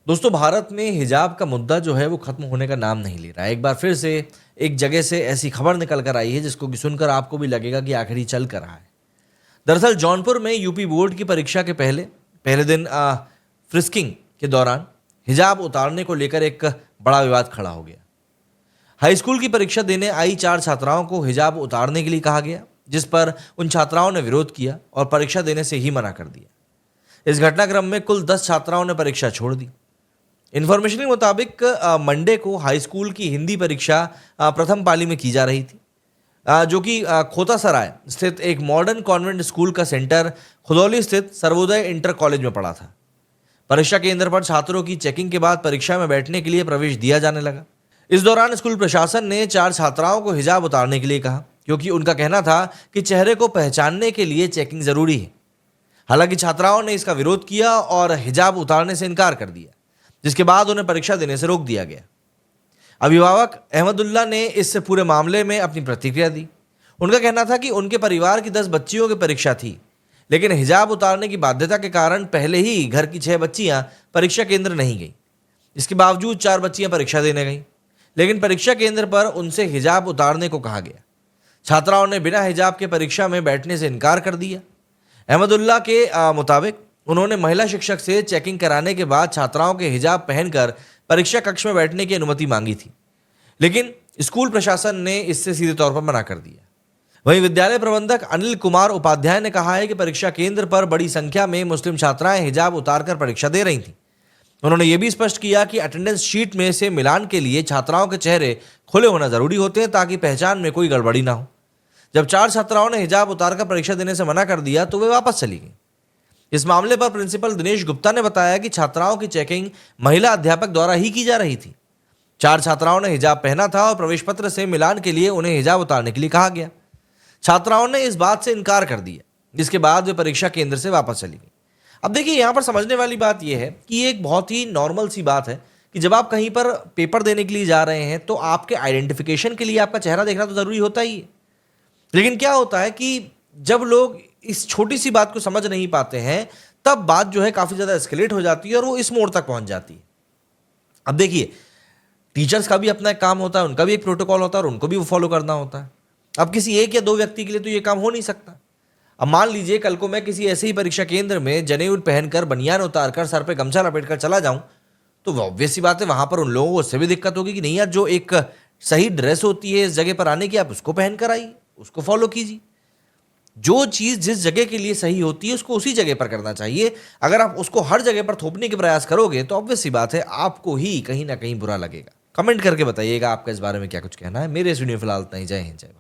दोस्तों, भारत में हिजाब का मुद्दा जो है वो खत्म होने का नाम नहीं ले रहा है। एक बार फिर से एक जगह से ऐसी खबर निकल कर आई है जिसको कि सुनकर आपको भी लगेगा कि आखिर ये चल कर रहा है। दरअसल जौनपुर में यूपी बोर्ड की परीक्षा के पहले पहले दिन फ्रिस्किंग के दौरान हिजाब उतारने को लेकर एक बड़ा विवाद खड़ा हो गया। हाई स्कूल की परीक्षा देने आई 4 छात्राओं को हिजाब उतारने के लिए कहा गया, जिस पर उन छात्राओं ने विरोध किया और परीक्षा देने से ही मना कर दिया। इस घटनाक्रम में कुल 10 छात्राओं ने परीक्षा छोड़ दी। इन्फॉर्मेशन के मुताबिक मंडे को हाई स्कूल की हिंदी परीक्षा प्रथम पाली में की जा रही थी, जो कि खोता सराय स्थित एक मॉडर्न कॉन्वेंट स्कूल का सेंटर खुदौली स्थित सर्वोदय इंटर कॉलेज में पड़ा था। परीक्षा केंद्र पर छात्रों की चेकिंग के बाद परीक्षा में बैठने के लिए प्रवेश दिया जाने लगा। इस दौरान स्कूल प्रशासन ने 4 छात्राओं को हिजाब उतारने के लिए कहा, क्योंकि उनका कहना था कि चेहरे को पहचानने के लिए चेकिंग जरूरी है। हालांकि छात्राओं ने इसका विरोध किया और हिजाब उतारने से इनकार कर दिया, जिसके बाद उन्हें परीक्षा देने से रोक दिया गया। अभिभावक अहमदुल्ला ने इस पूरे मामले में अपनी प्रतिक्रिया दी। उनका कहना था कि उनके परिवार की 10 बच्चियों की परीक्षा थी, लेकिन हिजाब उतारने की बाध्यता के कारण पहले ही घर की 6 बच्चियां परीक्षा केंद्र नहीं गईं। इसके बावजूद 4 बच्चियां परीक्षा देने गईं, लेकिन परीक्षा केंद्र पर उनसे हिजाब उतारने को कहा गया। छात्राओं ने बिना हिजाब के परीक्षा में बैठने से इनकार कर दिया। अहमदुल्ला के मुताबिक उन्होंने महिला शिक्षक से चेकिंग कराने के बाद छात्राओं के हिजाब पहनकर परीक्षा कक्ष में बैठने की अनुमति मांगी थी, लेकिन स्कूल प्रशासन ने इससे सीधे तौर पर मना कर दिया। वहीं विद्यालय प्रबंधक अनिल कुमार उपाध्याय ने कहा है कि परीक्षा केंद्र पर बड़ी संख्या में मुस्लिम छात्राएं हिजाब उतारकर परीक्षा दे रही थीं। उन्होंने ये भी स्पष्ट किया कि अटेंडेंस शीट में से मिलान के लिए छात्राओं के चेहरे खुले होना जरूरी होते हैं, ताकि पहचान में कोई गड़बड़ी ना हो। जब 4 छात्राओं ने हिजाब उतारकर परीक्षा देने से मना कर दिया तो वे वापस चली गईं। इस मामले पर प्रिंसिपल दिनेश गुप्ता ने बताया कि छात्राओं की चेकिंग महिला अध्यापक द्वारा ही की जा रही थी। 4 छात्राओं ने हिजाब पहना था और प्रवेश पत्र से मिलान के लिए उन्हें हिजाब उतारने के लिए कहा गया। छात्राओं ने इस बात से इनकार कर दिया, जिसके बाद वे परीक्षा केंद्र से वापस चली गई। अब देखिए, यहाँ पर समझने वाली बात यह है कि ये एक बहुत ही नॉर्मल सी बात है कि जब आप कहीं पर पेपर देने के लिए जा रहे हैं तो आपके आइडेंटिफिकेशन के लिए आपका चेहरा देखना तो जरूरी होता ही है। लेकिन क्या होता है कि जब लोग इस छोटी सी बात को समझ नहीं पाते हैं, तब बात जो है काफी ज्यादा एस्केलेट हो जाती है और वो इस मोड़ तक पहुंच जाती है। अब देखिए, टीचर्स का भी अपना एक काम होता है, उनका भी एक प्रोटोकॉल होता है और उनको भी वो फॉलो करना होता है। अब किसी एक या 2 व्यक्ति के लिए तो ये काम हो नहीं सकता। अब मान लीजिए कल को मैं किसी ऐसे ही परीक्षा केंद्र में जनेऊ पहनकर बनियान उतारकर सर पे गमछा लपेटकर चला जाऊं, तो ऑब्वियस सी बात है वहां पर उन लोगों को उससे भी दिक्कत होगी कि नहीं यार, जो एक सही ड्रेस होती है इस जगह पर आने की, आप उसको पहनकर आइए, उसको फॉलो कीजिए। जो चीज जिस जगह के लिए सही होती है उसको उसी जगह पर करना चाहिए। अगर आप उसको हर जगह पर थोपने के प्रयास करोगे तो ऑब्वियस सी बात है आपको ही कहीं ना कहीं बुरा लगेगा। कमेंट करके बताइएगा आपका इस बारे में क्या कुछ कहना है। मेरे इस वीडियो फिलहाल इतना ही। जय हिंद, जय भारत।